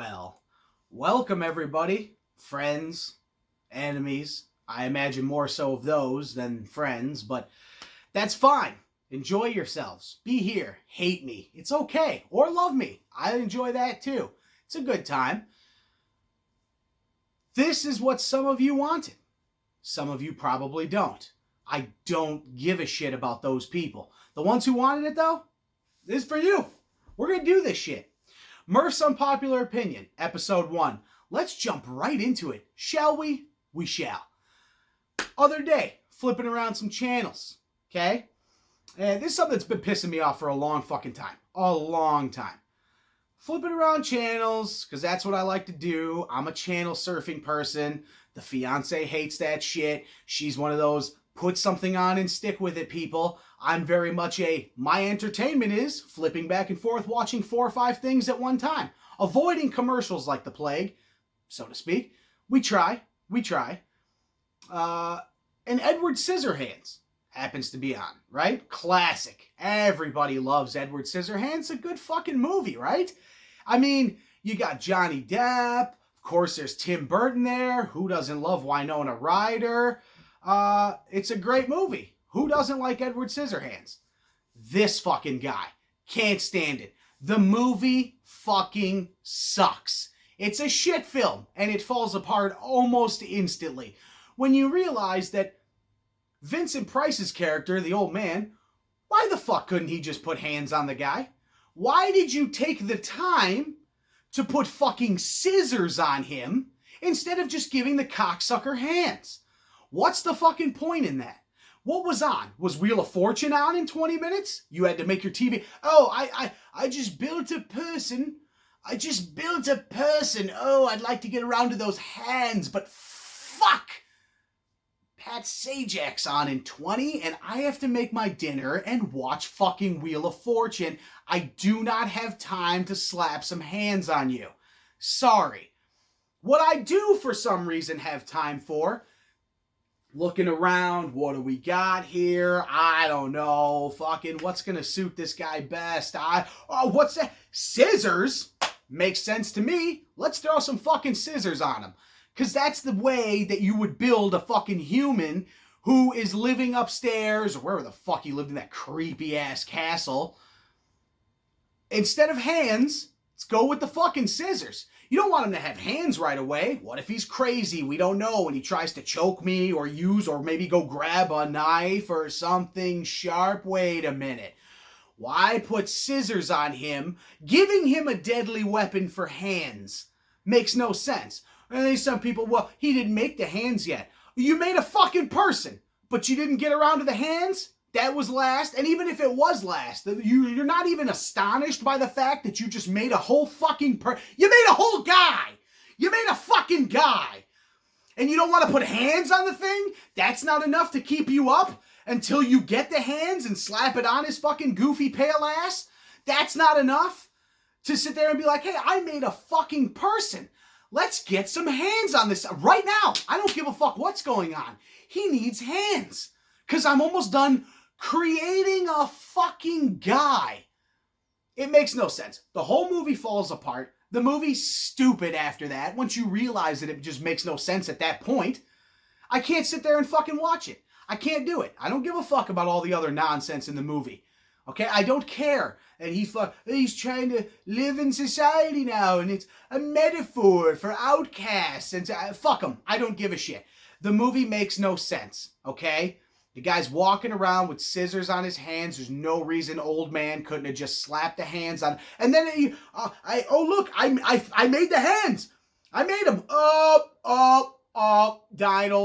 Well, welcome everybody, friends, enemies. I imagine more so of those than friends, but that's fine. Enjoy yourselves. Be here. Hate me. It's okay. Or love me. I enjoy that too. It's a good time. This is what some of you wanted. Some of you probably don't. I don't give a shit about those people. The ones who wanted it though, this is for you. We're going to do this shit. Murph's Unpopular Opinion, Episode 1. Let's jump right into it. Shall we? We shall. Other day, flipping around some channels, okay? And this is something that's been pissing me off for a long fucking time. A long time. Flipping around channels, because that's what I like to do. I'm a channel surfing person. The fiance hates that shit. She's one of those put something on and stick with it people. I'm very much my entertainment is flipping back and forth, watching 4 or 5 things at one time. Avoiding commercials like the plague, so to speak. We try. And Edward Scissorhands happens to be on, right? Classic. Everybody loves Edward Scissorhands. A good fucking movie, right? I mean, you got Johnny Depp. Of course, there's Tim Burton there. Who doesn't love Winona Ryder? It's a great movie. Who doesn't like Edward Scissorhands? This fucking guy. Can't stand it. The movie fucking sucks. It's a shit film, and it falls apart almost instantly. When you realize that Vincent Price's character, the old man, why the fuck couldn't he just put hands on the guy? Why did you take the time to put fucking scissors on him instead of just giving the cocksucker hands? What's the fucking point in that? What was on? Was Wheel of Fortune on in 20 minutes? You had to make your TV. Oh, I just built a person. Oh, I'd like to get around to those hands, but fuck. Pat Sajak's on in 20 and I have to make my dinner and watch fucking Wheel of Fortune. I do not have time to slap some hands on you. Sorry. What I do for some reason have time for, looking around, what do we got here? I don't know. Fucking what's going to suit this guy best? What's that? Scissors? Makes sense to me. Let's throw some fucking scissors on him. Because that's the way that you would build a fucking human who is living upstairs, or wherever the fuck he lived in that creepy-ass castle. Instead of hands, let's go with the fucking scissors. You don't want him to have hands right away. What if he's crazy? We don't know. And he tries to choke me or maybe go grab a knife or something sharp. Wait a minute. Why put scissors on him? Giving him a deadly weapon for hands makes no sense. And then some people, well, he didn't make the hands yet. You made a fucking person, but you didn't get around to the hands? That was last. And even if it was last, you're not even astonished by the fact that you just made a whole fucking you made a whole guy. You made a fucking guy. And you don't want to put hands on the thing? That's not enough to keep you up until you get the hands and slap it on his fucking goofy pale ass? That's not enough to sit there and be like, hey, I made a fucking person. Let's get some hands on this right now. I don't give a fuck what's going on. He needs hands. Because I'm almost done creating a fucking guy. It makes no sense. The whole movie falls apart. The movie's stupid after that. Once you realize that it just makes no sense at that point, I can't sit there and fucking watch it. I can't do it. I don't give a fuck about all the other nonsense in the movie. Okay, I don't care. And he's trying to live in society now, and it's a metaphor for outcasts. And fuck him. I don't give a shit. The movie makes no sense. Okay, the guy's walking around with scissors on his hands. There's no reason old man couldn't have just slapped the hands on. And then I made the hands. I made them. Dying of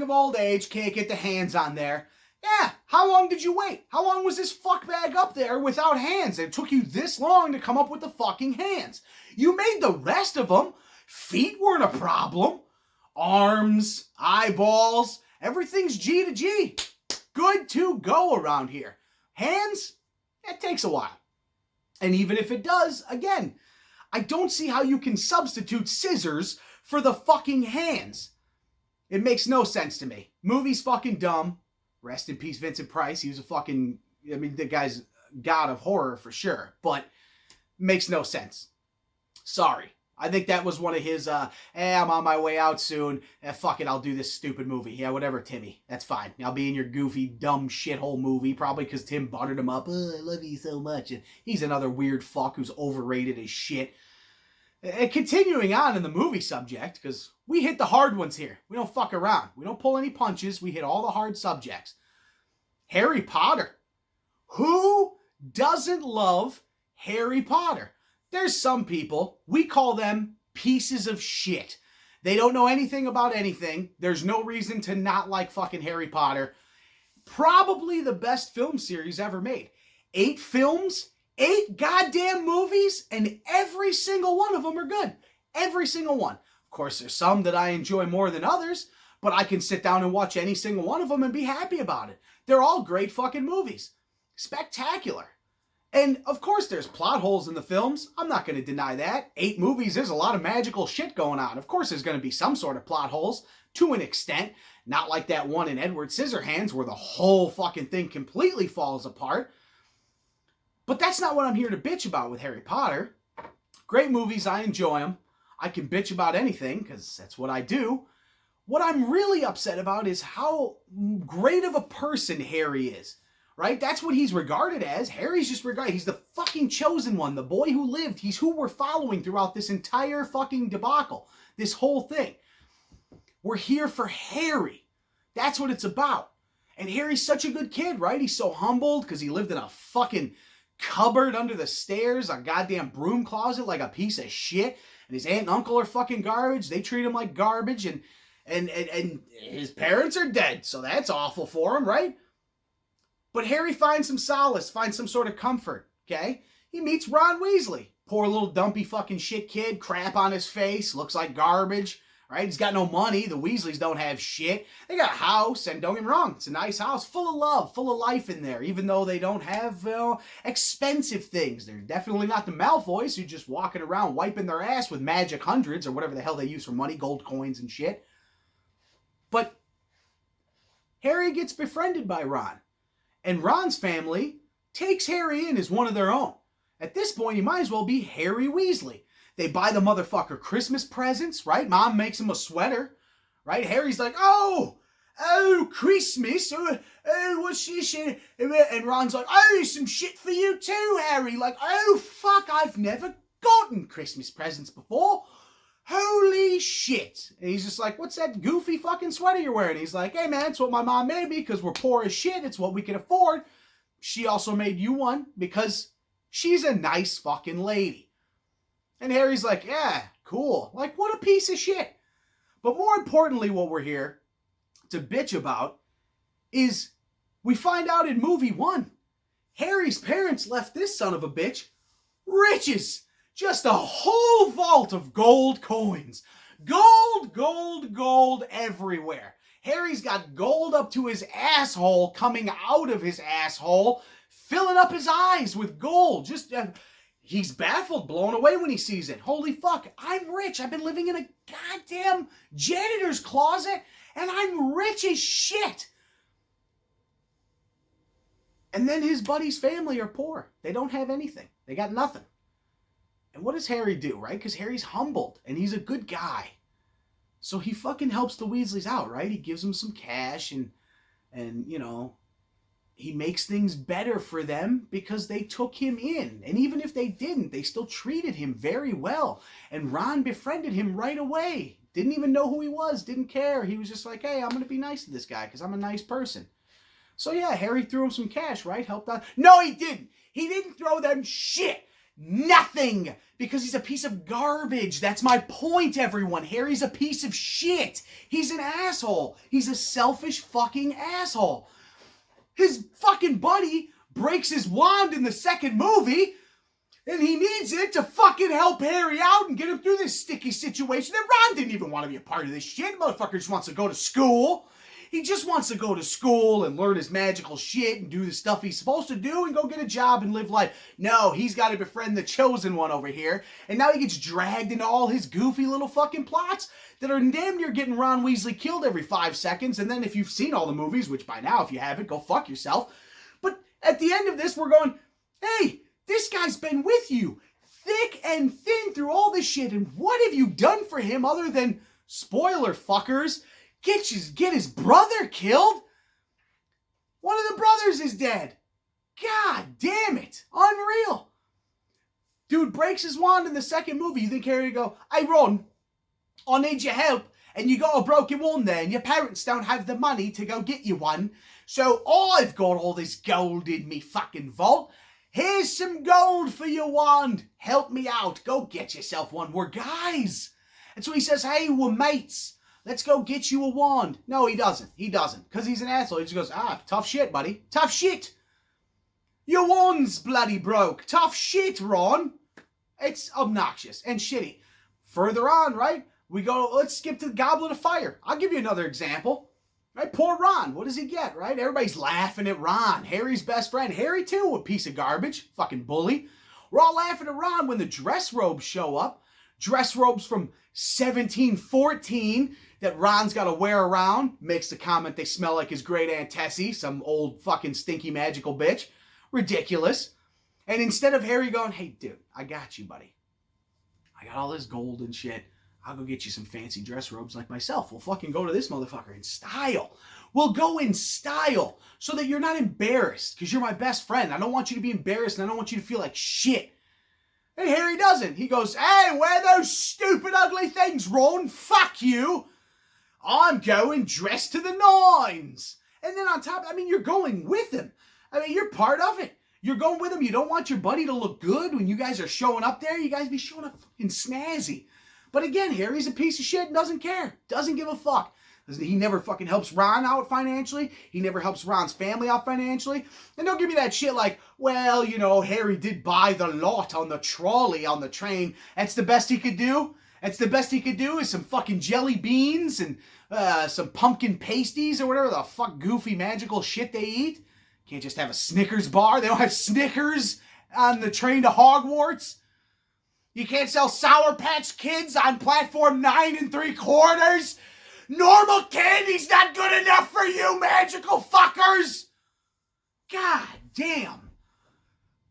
old age. Can't get the hands on there. Yeah, how long did you wait? How long was this fuckbag up there without hands? It took you this long to come up with the fucking hands. You made the rest of them. Feet weren't a problem. Arms, eyeballs, everything's G to G. Good to go around here. Hands, it takes a while. And even if it does, again, I don't see how you can substitute scissors for the fucking hands. It makes no sense to me. Movie's fucking dumb. Rest in peace, Vincent Price. He was the guy's god of horror for sure, but makes no sense. Sorry. I think that was one of his, I'm on my way out soon. Fuck it, I'll do this stupid movie. Yeah, whatever, Timmy. That's fine. I'll be in your goofy, dumb shithole movie, probably because Tim buttered him up. Oh, I love you so much. And he's another weird fuck who's overrated as shit. And continuing on in the movie subject, because we hit the hard ones here. We don't fuck around. We don't pull any punches. We hit all the hard subjects. Harry Potter. Who doesn't love Harry Potter? There's some people, we call them pieces of shit. They don't know anything about anything. There's no reason to not like fucking Harry Potter. Probably the best film series ever made. 8 films, 8 goddamn movies, and every single one of them are good. Every single one. Of course, there's some that I enjoy more than others, but I can sit down and watch any single one of them and be happy about it. They're all great fucking movies. Spectacular. And, of course, there's plot holes in the films. I'm not going to deny that. 8 movies, there's a lot of magical shit going on. Of course, there's going to be some sort of plot holes, to an extent. Not like that one in Edward Scissorhands, where the whole fucking thing completely falls apart. But that's not what I'm here to bitch about with Harry Potter. Great movies, I enjoy them. I can bitch about anything, because that's what I do. What I'm really upset about is how great of a person Harry is. Right? That's what he's regarded as. Harry's just regarded. He's the fucking chosen one. The boy who lived. He's who we're following throughout this entire fucking debacle. This whole thing. We're here for Harry. That's what it's about. And Harry's such a good kid, right? He's so humbled because he lived in a fucking cupboard under the stairs, a goddamn broom closet like a piece of shit. And his aunt and uncle are fucking garbage. They treat him like garbage. And his parents are dead. So that's awful for him, right? But Harry finds some solace, finds some sort of comfort, okay? He meets Ron Weasley. Poor little dumpy fucking shit kid, crap on his face, looks like garbage, right? He's got no money. The Weasleys don't have shit. They got a house, and don't get me wrong, it's a nice house, full of love, full of life in there, even though they don't have expensive things. They're definitely not the Malfoys who just walking around wiping their ass with magic hundreds or whatever the hell they use for money, gold coins and shit. But Harry gets befriended by Ron. And Ron's family takes Harry in as one of their own. At this point, he might as well be Harry Weasley. They buy the motherfucker Christmas presents, right? Mom makes him a sweater, right? Harry's like, oh, Christmas. What's this? And Ron's like, oh, some shit for you too, Harry. Like, oh, fuck, I've never gotten Christmas presents before. Holy shit. And he's just like, what's that goofy fucking sweater you're wearing? He's like, hey man, it's what my mom made me because we're poor as shit. It's what we can afford. She also made you one because she's a nice fucking lady. And Harry's like, yeah, cool. Like, what a piece of shit. But more importantly, what we're here to bitch about is we find out in movie 1, Harry's parents left this son of a bitch riches. Just a whole vault of gold coins. Gold, gold, gold everywhere. Harry's got gold up to his asshole, coming out of his asshole, filling up his eyes with gold. Just, he's baffled, blown away when he sees it. Holy fuck, I'm rich. I've been living in a goddamn janitor's closet, and I'm rich as shit. And then his buddy's family are poor. They don't have anything. They got nothing. And what does Harry do, right? Because Harry's humbled, and he's a good guy. So he fucking helps the Weasleys out, right? He gives them some cash, and you know, he makes things better for them because they took him in. And even if they didn't, they still treated him very well. And Ron befriended him right away. Didn't even know who he was, didn't care. He was just like, hey, I'm going to be nice to this guy because I'm a nice person. So yeah, Harry threw him some cash, right? Helped out. No, he didn't. He didn't throw them shit. Nothing, because he's a piece of garbage. That's my point, everyone. Harry's a piece of shit. He's an asshole. He's a selfish fucking asshole. His fucking buddy breaks his wand in the second movie, and he needs it to fucking help Harry out and get him through this sticky situation that Ron didn't even want to be a part of this shit. Motherfucker just wants to go to school. He just wants to go to school and learn his magical shit and do the stuff he's supposed to do and go get a job and live life. No, he's got to befriend the chosen one over here. And now he gets dragged into all his goofy little fucking plots that are damn near getting Ron Weasley killed every 5 seconds. And then if you've seen all the movies, which by now, if you haven't, go fuck yourself. But at the end of this, we're going, hey, this guy's been with you thick and thin through all this shit. And what have you done for him other than, spoiler fuckers, get his brother killed? One of the brothers is dead. God damn it. Unreal. Dude breaks his wand in the second movie. You think Harry go, "Hey Ron, I need your help. And you got a broken wand there and your parents don't have the money to go get you one. So I've got all this gold in me fucking vault. Here's some gold for your wand. Help me out. Go get yourself one. We're guys." And so he says, "Hey, we're mates. Let's go get you a wand." No, he doesn't. He doesn't. Because he's an asshole. He just goes, "Tough shit, buddy. Tough shit. Your wand's bloody broke. Tough shit, Ron." It's obnoxious and shitty. Further on, right? We go, let's skip to the Goblet of Fire. I'll give you another example. Right? Poor Ron. What does he get, right? Everybody's laughing at Ron. Harry's best friend. Harry, too, a piece of garbage. Fucking bully. We're all laughing at Ron when the dress robes show up. Dress robes from 1714 that Ron's got to wear around. Makes the comment they smell like his great Aunt Tessie, some old fucking stinky magical bitch. Ridiculous. And instead of Harry going, "Hey, dude, I got you, buddy. I got all this gold and shit. I'll go get you some fancy dress robes like myself. We'll fucking go to this motherfucker in style. We'll go in style so that you're not embarrassed because you're my best friend. I don't want you to be embarrassed and I don't want you to feel like shit." And Harry doesn't. He goes, "Hey, wear those stupid, ugly things, Ron. Fuck you. I'm going dressed to the nines." And then on top, you're going with him. You're part of it. You're going with him. You don't want your buddy to look good when you guys are showing up there. You guys be showing up fucking snazzy. But again, Harry's a piece of shit and doesn't care. Doesn't give a fuck. He never fucking helps Ron out financially. He never helps Ron's family out financially. And don't give me that shit like, "Well, Harry did buy the lot on the trolley on the train. That's the best he could do? That's the best he could do is some fucking jelly beans and some pumpkin pasties or whatever the fuck goofy magical shit they eat? Can't just have a Snickers bar. They don't have Snickers on the train to Hogwarts. You can't sell Sour Patch Kids on platform 9 3/4. Normal candy's not good enough for you, magical fuckers. God damn.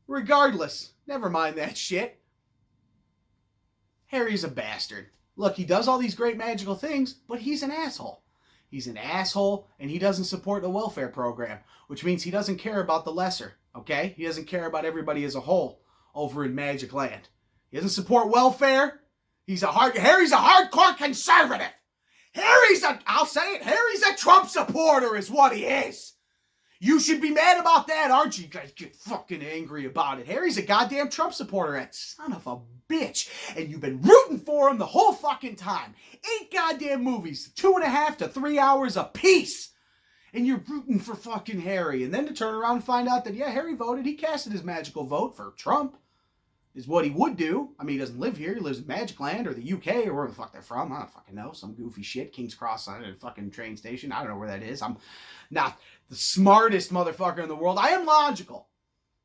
Regardless, never mind that shit. Harry's a bastard. Look, he does all these great magical things, but he's an asshole. He's an asshole, and he doesn't support the welfare program, which means he doesn't care about the lesser, okay? He doesn't care about everybody as a whole over in Magic Land. He doesn't support welfare. Harry's a hardcore conservative. I'll say it, Harry's a Trump supporter is what he is. You should be mad about that, aren't you? You guys get fucking angry about it. Harry's a goddamn Trump supporter, that son of a bitch. And you've been rooting for him the whole fucking time. 8 goddamn movies, 2.5 to 3 hours a piece. And you're rooting for fucking Harry. And then to turn around and find out that, yeah, Harry voted. He casted his magical vote for Trump. Is what he would do. He doesn't live here. He lives in Magic Land or the UK or wherever the fuck they're from. I don't fucking know. Some goofy shit. King's Cross on a fucking train station. I don't know where that is. I'm not the smartest motherfucker in the world. I am logical.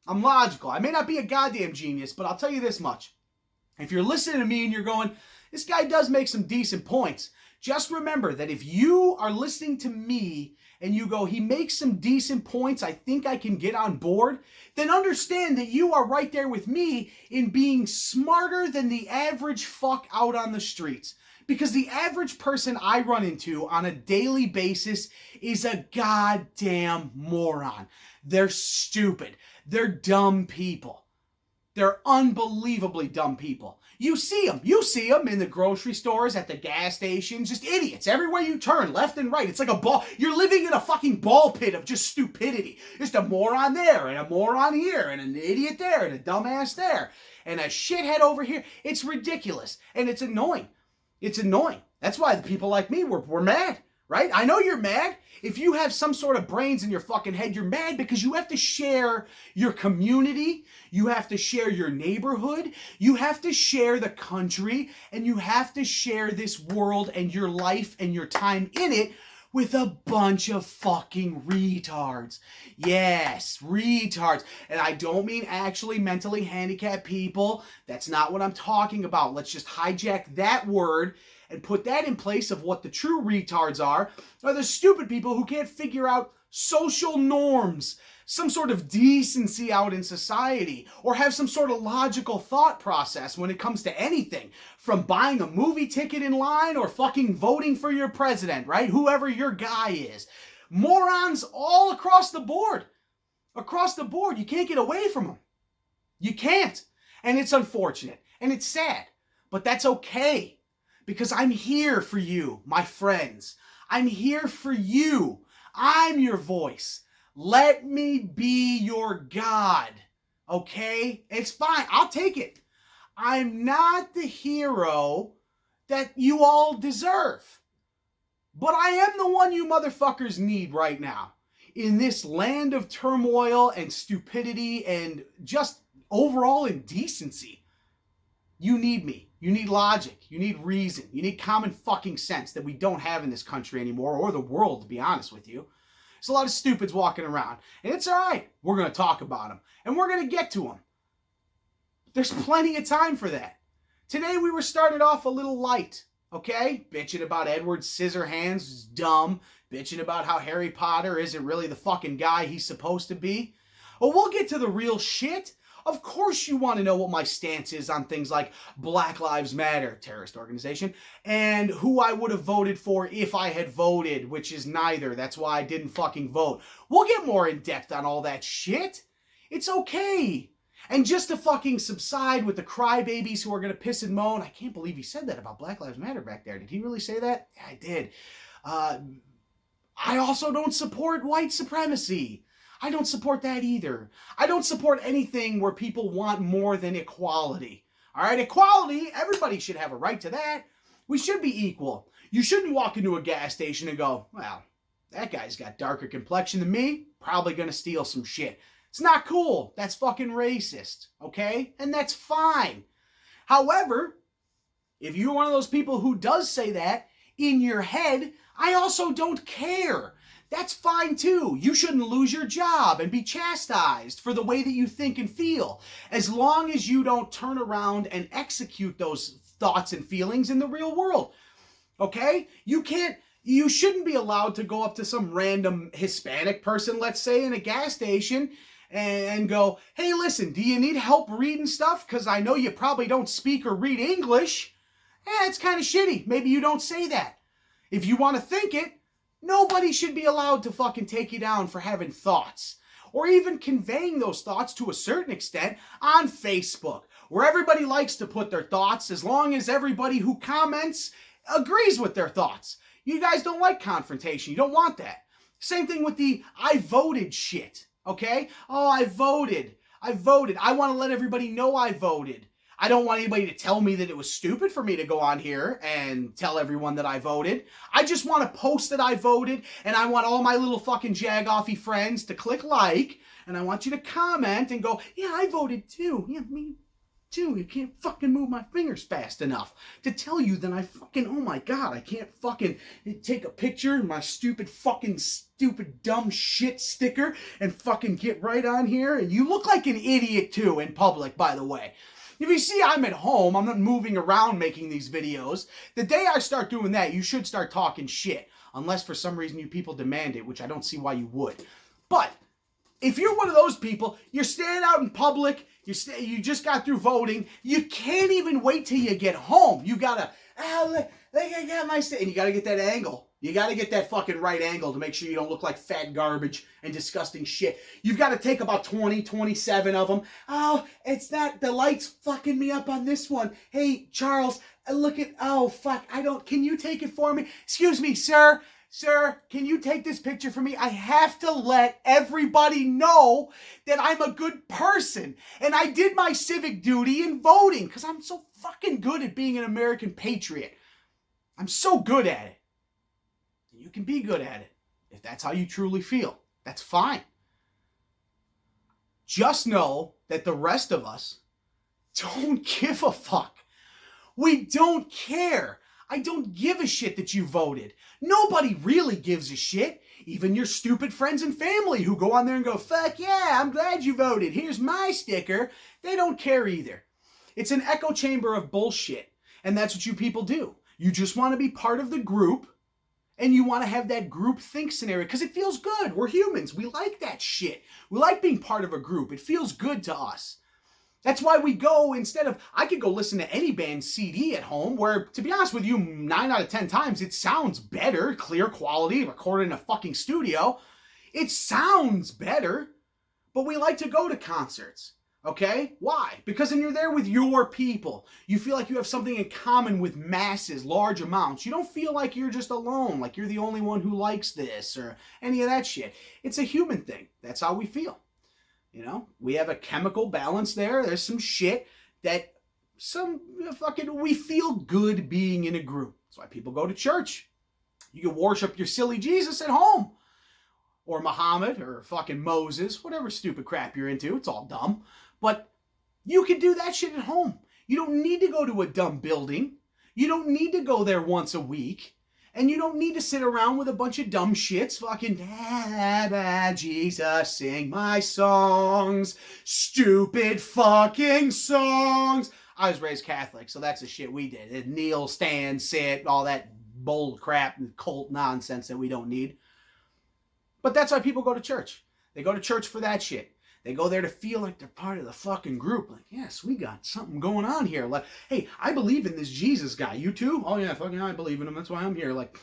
I'm logical. I may not be a goddamn genius, but I'll tell you this much. If you're listening to me and you're going, this guy does make some decent points, just remember that if you are listening to me and you go, he makes some decent points, I think I can get on board, then understand that you are right there with me in being smarter than the average fuck out on the streets. Because the average person I run into on a daily basis is a goddamn moron. They're stupid. They're dumb people. They're unbelievably dumb people. You see them in the grocery stores, at the gas stations, just idiots. Everywhere you turn, left and right. It's like a ball. You're living in a fucking ball pit of just stupidity. Just a moron there, and a moron here, and an idiot there, and a dumbass there, and a shithead over here. It's ridiculous, and it's annoying. It's annoying. That's why the people like me, we're mad, right? I know you're mad. If you have some sort of brains in your fucking head, you're mad because you have to share your community, you have to share your neighborhood, you have to share the country, and you have to share this world and your life and your time in it with a bunch of fucking retards. Yes, retards. And I don't mean actually mentally handicapped people. That's not what I'm talking about. Let's just hijack that word and put that in place of what the true retards are the stupid people who can't figure out social norms, some sort of decency out in society, or have some sort of logical thought process when it comes to anything, from buying a movie ticket in line or fucking voting for your president, right? Whoever your guy is. Morons all across the board. Across the board. You can't get away from them. You can't. And it's unfortunate. And it's sad. But that's okay. Because I'm here for you, my friends. I'm here for you. I'm your voice. Let me be your God. Okay? It's fine. I'll take it. I'm not the hero that you all deserve. But I am the one you motherfuckers need right now. In this land of turmoil and stupidity and just overall indecency. You need me. You need logic. You need reason. You need common fucking sense that we don't have in this country anymore, or the world, to be honest with you. There's a lot of stupids walking around. And it's alright. We're going to talk about them. And we're going to get to them. There's plenty of time for that. Today we were started off a little light. Okay? Bitching about Edward Scissorhands is dumb. Bitching about how Harry Potter isn't really the fucking guy he's supposed to be. Well, we'll get to the real shit. Of course you want to know what my stance is on things like Black Lives Matter, terrorist organization, and who I would have voted for if I had voted, which is neither. That's why I didn't fucking vote. We'll get more in depth on all that shit. It's okay. And just to fucking subside with the crybabies who are going to piss and moan. I can't believe he said that about Black Lives Matter back there. Did he really say that? Yeah, I did. I also don't support white supremacy. I don't support that either. I don't support anything where people want more than equality. All right, equality, everybody should have a right to that. We should be equal. You shouldn't walk into a gas station and go, well, that guy's got darker complexion than me, probably going to steal some shit. It's not cool. That's fucking racist, okay? And that's fine. However, if you're one of those people who does say that, in your head, I also don't care. That's fine too. You shouldn't lose your job and be chastised for the way that you think and feel, as long as you don't turn around and execute those thoughts and feelings in the real world. Okay? You shouldn't be allowed to go up to some random Hispanic person, let's say, in a gas station and go, hey, listen, do you need help reading stuff? Because I know you probably don't speak or read English. It's kind of shitty. Maybe you don't say that. If you want to think it, nobody should be allowed to fucking take you down for having thoughts, or even conveying those thoughts to a certain extent on Facebook, where everybody likes to put their thoughts as long as everybody who comments agrees with their thoughts. You guys don't like confrontation. You don't want that. Same thing with the I voted shit, okay? Oh, I voted. I want to let everybody know I voted. I don't want anybody to tell me that it was stupid for me to go on here and tell everyone that I voted. I just want to post that I voted, and I want all my little fucking jagoffy friends to click like, and I want you to comment and go, yeah, I voted too. Yeah, me too. You can't fucking move my fingers fast enough to tell you that I fucking, oh my God, I can't fucking take a picture of my stupid dumb shit sticker and fucking get right on here. And you look like an idiot too in public, by the way. If you see I'm at home, I'm not moving around making these videos. The day I start doing that, you should start talking shit. Unless for some reason you people demand it, which I don't see why you would. But if you're one of those people, you're standing out in public, you just got through voting, you can't even wait till you get home. You gotta, I got my and you gotta get that angle. You gotta get that fucking right angle to make sure you don't look like fat garbage and disgusting shit. You've got to take about 20, 27 of them. Oh, it's not, the light's fucking me up on this one. Hey, Charles, look at, oh, fuck, can you take it for me? Excuse me, sir. Sir, can you take this picture for me? I have to let everybody know that I'm a good person. And I did my civic duty in voting because I'm so fucking good at being an American patriot. I'm so good at it. You can be good at it if that's how you truly feel. That's fine. Just know that the rest of us don't give a fuck. We don't care. I don't give a shit that you voted. Nobody really gives a shit. Even your stupid friends and family who go on there and go, fuck yeah, I'm glad you voted. Here's my sticker. They don't care either. It's an echo chamber of bullshit. And that's what you people do. You just want to be part of the group. And you want to have that group think scenario because it feels good. We're humans. We like that shit. We like being part of a group. It feels good to us. That's why we go, instead of, I could go listen to any band's CD at home where, to be honest with you, 9 out of 10 times, it sounds better, clear quality, recorded in a fucking studio. It sounds better, but we like to go to concerts. Okay? Why? Because then you're there with your people. You feel like you have something in common with masses, large amounts. You don't feel like you're just alone, like you're the only one who likes this or any of that shit. It's a human thing. That's how we feel. You know? We have a chemical balance there. There's some shit that we feel good being in a group. That's why people go to church. You can worship your silly Jesus at home. Or Muhammad, or fucking Moses, whatever stupid crap you're into. It's all dumb. But you can do that shit at home. You don't need to go to a dumb building. You don't need to go there once a week. And you don't need to sit around with a bunch of dumb shits fucking, Jesus, sing my songs. Stupid fucking songs. I was raised Catholic, so that's the shit we did. Kneel, stand, sit, all that bull crap and cult nonsense that we don't need. But that's why people go to church. They go to church for that shit. They go there to feel like they're part of the fucking group. Like, yes, we got something going on here. Like, hey, I believe in this Jesus guy. You too? Oh, yeah, fucking I believe in him. That's why I'm here. Like,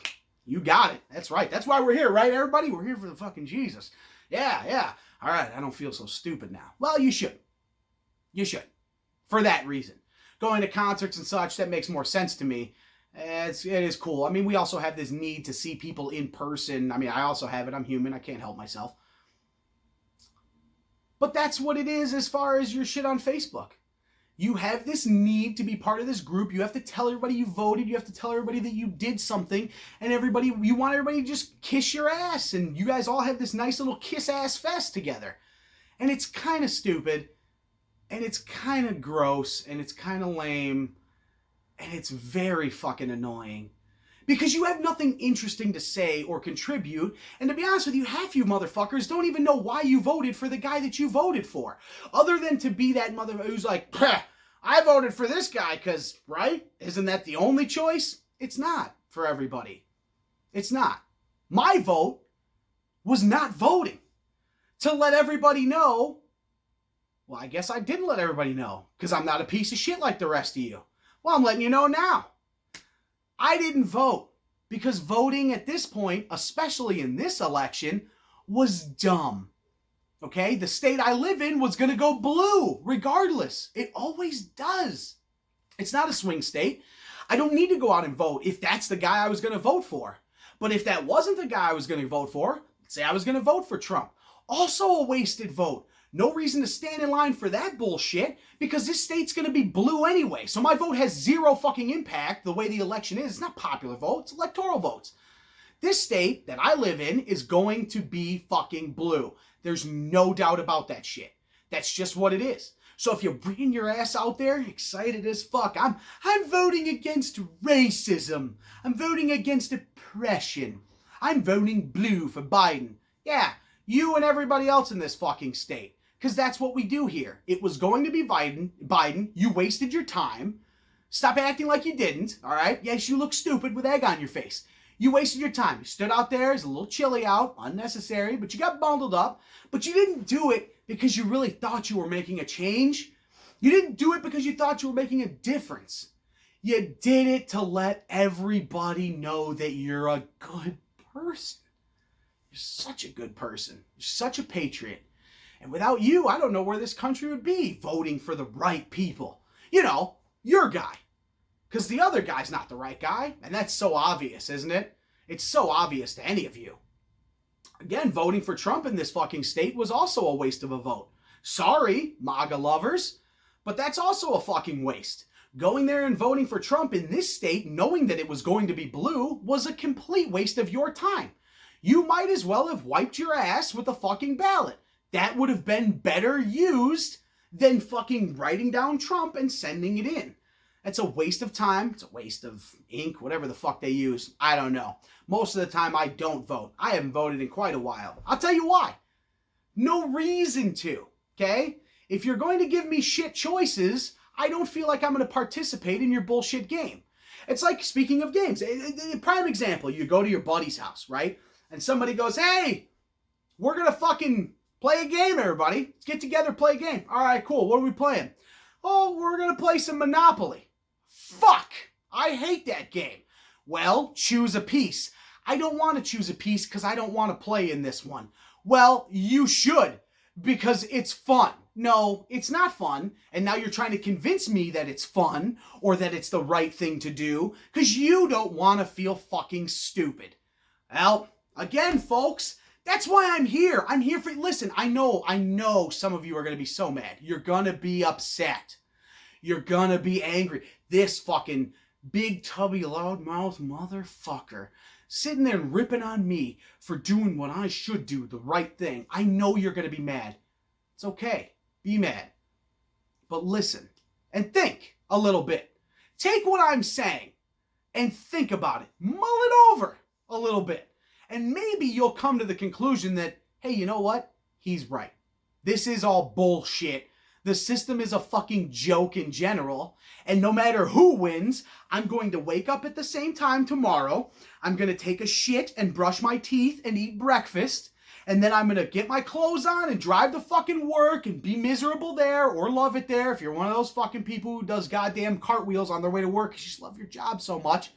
you got it. That's right. That's why we're here, right, everybody? We're here for the fucking Jesus. Yeah. All right, I don't feel so stupid now. Well, you should. You should. For that reason. Going to concerts and such, that makes more sense to me. It is cool. I mean, we also have this need to see people in person. I mean, I also have it. I'm human. I can't help myself. But that's what it is as far as your shit on Facebook. You have this need to be part of this group. You have to tell everybody you voted. You have to tell everybody that you did something. And you want everybody to just kiss your ass. And you guys all have this nice little kiss ass fest together. And it's kind of stupid. And it's kind of gross. And it's kind of lame. And it's very fucking annoying. Because you have nothing interesting to say or contribute. And to be honest with you, half you motherfuckers don't even know why you voted for the guy that you voted for. Other than to be that motherfucker who's like, I voted for this guy because, right? Isn't that the only choice? It's not for everybody. It's not. My vote was not voting. To let everybody know, well, I guess I didn't let everybody know. Because I'm not a piece of shit like the rest of you. Well, I'm letting you know now. I didn't vote because voting at this point, especially in this election, was dumb. Okay? The state I live in was going to go blue regardless. It always does. It's not a swing state. I don't need to go out and vote if that's the guy I was going to vote for. But if that wasn't the guy I was going to vote for, say I was going to vote for Trump. Also a wasted vote. No reason to stand in line for that bullshit because this state's going to be blue anyway. So my vote has zero fucking impact the way the election is. It's not popular vote. It's electoral votes. This state that I live in is going to be fucking blue. There's no doubt about that shit. That's just what it is. So if you're bringing your ass out there, excited as fuck, I'm voting against racism. I'm voting against oppression. I'm voting blue for Biden. Yeah, you and everybody else in this fucking state. Because that's what we do here. It was going to be Biden. You wasted your time. Stop acting like you didn't, all right? Yes, you look stupid with egg on your face. You wasted your time. You stood out there. It's a little chilly out. Unnecessary. But you got bundled up. But you didn't do it because you really thought you were making a change. You didn't do it because you thought you were making a difference. You did it to let everybody know that you're a good person. You're such a good person. You're such a patriot. And without you, I don't know where this country would be voting for the right people. You know, your guy. Because the other guy's not the right guy. And that's so obvious, isn't it? It's so obvious to any of you. Again, voting for Trump in this fucking state was also a waste of a vote. Sorry, MAGA lovers. But that's also a fucking waste. Going there and voting for Trump in this state, knowing that it was going to be blue, was a complete waste of your time. You might as well have wiped your ass with a fucking ballot. That would have been better used than fucking writing down Trump and sending it in. That's a waste of time. It's a waste of ink, whatever the fuck they use. I don't know. Most of the time I don't vote. I haven't voted in quite a while. I'll tell you why. No reason to, okay? If you're going to give me shit choices, I don't feel like I'm going to participate in your bullshit game. It's like, speaking of games, a prime example, you go to your buddy's house, right? And somebody goes, hey, we're going to fucking play a game, everybody. Let's get together, play a game. All right, cool. What are we playing? Oh, we're going to play some Monopoly. Fuck. I hate that game. Well, choose a piece. I don't want to choose a piece because I don't want to play in this one. Well, you should, because it's fun. No, it's not fun. And now you're trying to convince me that it's fun or that it's the right thing to do because you don't want to feel fucking stupid. Well, again, folks, that's why I'm here. I'm here for, listen, I know some of you are going to be so mad. You're going to be upset. You're going to be angry. This fucking big tubby loudmouth motherfucker sitting there and ripping on me for doing what I should do, the right thing. I know you're going to be mad. It's okay. Be mad. But listen and think a little bit. Take what I'm saying and think about it. Mull it over a little bit. And maybe you'll come to the conclusion that, hey, you know what? He's right. This is all bullshit. The system is a fucking joke in general. And no matter who wins, I'm going to wake up at the same time tomorrow. I'm going to take a shit and brush my teeth and eat breakfast. And then I'm going to get my clothes on and drive to fucking work and be miserable there or love it there if you're one of those fucking people who does goddamn cartwheels on their way to work because you just love your job so much.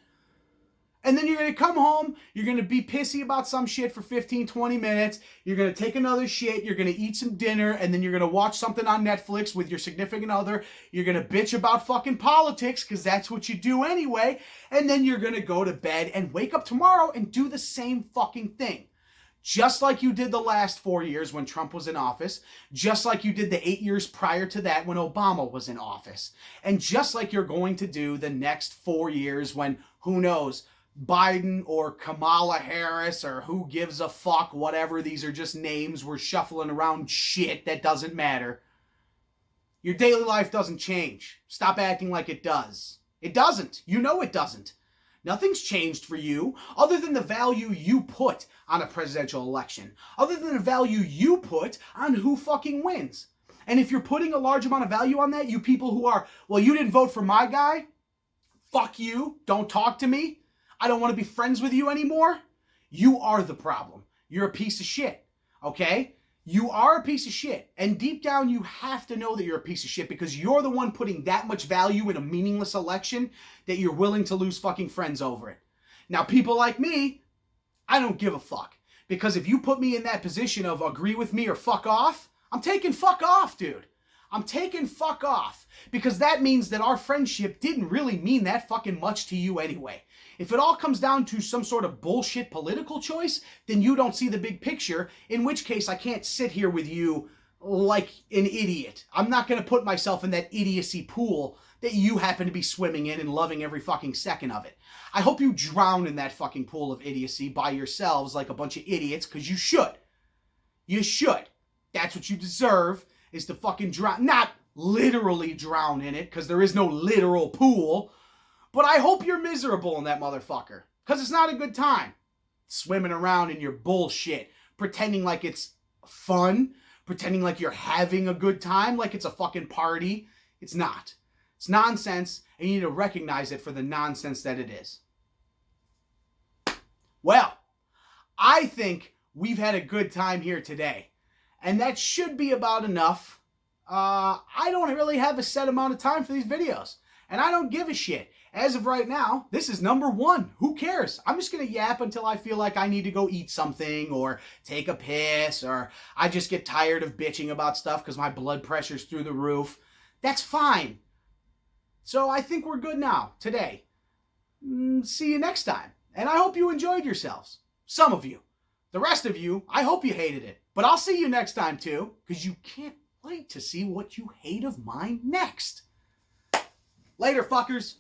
And then you're going to come home, you're going to be pissy about some shit for 15, 20 minutes, you're going to take another shit, you're going to eat some dinner, and then you're going to watch something on Netflix with your significant other, you're going to bitch about fucking politics, because that's what you do anyway, and then you're going to go to bed and wake up tomorrow and do the same fucking thing. Just like you did the last 4 years when Trump was in office, just like you did the 8 years prior to that when Obama was in office, and just like you're going to do the next 4 years when, who knows, Biden or Kamala Harris or who gives a fuck, whatever, these are just names, we're shuffling around shit that doesn't matter. Your daily life doesn't change. Stop acting like it does. It doesn't. You know it doesn't. Nothing's changed for you other than the value you put on a presidential election, other than the value you put on who fucking wins. And if you're putting a large amount of value on that, you people who are, well, you didn't vote for my guy, fuck you, don't talk to me, I don't want to be friends with you anymore, you are the problem. You're a piece of shit, okay? You are a piece of shit. And deep down, you have to know that you're a piece of shit because you're the one putting that much value in a meaningless election that you're willing to lose fucking friends over it. Now, people like me, I don't give a fuck. Because if you put me in that position of agree with me or fuck off, I'm taking fuck off, dude. I'm taking fuck off. Because that means that our friendship didn't really mean that fucking much to you anyway. If it all comes down to some sort of bullshit political choice, then you don't see the big picture, in which case I can't sit here with you like an idiot. I'm not going to put myself in that idiocy pool that you happen to be swimming in and loving every fucking second of it. I hope you drown in that fucking pool of idiocy by yourselves like a bunch of idiots, because you should. You should. That's what you deserve, is to fucking drown. Not literally drown in it, because there is no literal pool. But I hope you're miserable in that motherfucker. Because it's not a good time. Swimming around in your bullshit. Pretending like it's fun. Pretending like you're having a good time. Like it's a fucking party. It's not. It's nonsense. And you need to recognize it for the nonsense that it is. Well, I think we've had a good time here today. And that should be about enough. I don't really have a set amount of time for these videos. And I don't give a shit. As of right now, this is number 1. Who cares? I'm just going to yap until I feel like I need to go eat something or take a piss or I just get tired of bitching about stuff because my blood pressure's through the roof. That's fine. So I think we're good now, today. See you next time. And I hope you enjoyed yourselves. Some of you. The rest of you, I hope you hated it. But I'll see you next time too, because you can't wait to see what you hate of mine next. Later, fuckers.